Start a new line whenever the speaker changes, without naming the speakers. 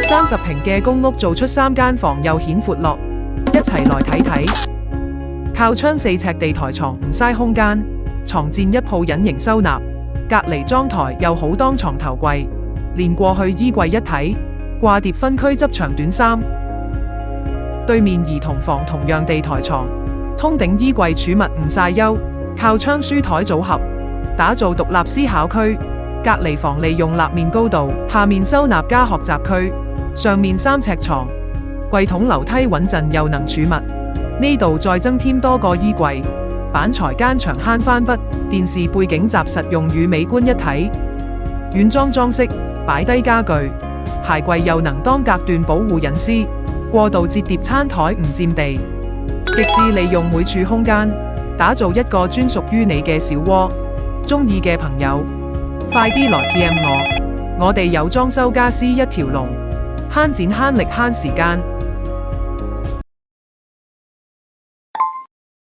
30平嘅公屋做出3間房又顯闊落，一齊來睇睇。靠窗4尺地台床唔嘥空間，床墊一鋪隱形收納，隔離裝台又好當床頭櫃，連過去衣櫃一睇，掛疊分區執長短衫。對面兒童房同樣地台床，通頂衣櫃儲物唔曬憂，靠窗書台組合，打造獨立思考區。隔離房利用立面高度，下面收納加學習區，上面3尺床，櫃筒樓梯穩陣又能儲物。呢度再增添多個衣櫃，板材間牆慳翻筆，電視背景集實用與美觀一體。軟裝裝飾，擺低家具，鞋櫃又能當隔斷保護隱私。過度摺疊餐台唔佔地，極致利用每處空間，打造一個專屬於你嘅小窩。鍾意嘅朋友，快啲來 PM我哋有裝修家私一條龍，慳錢慳力慳時間。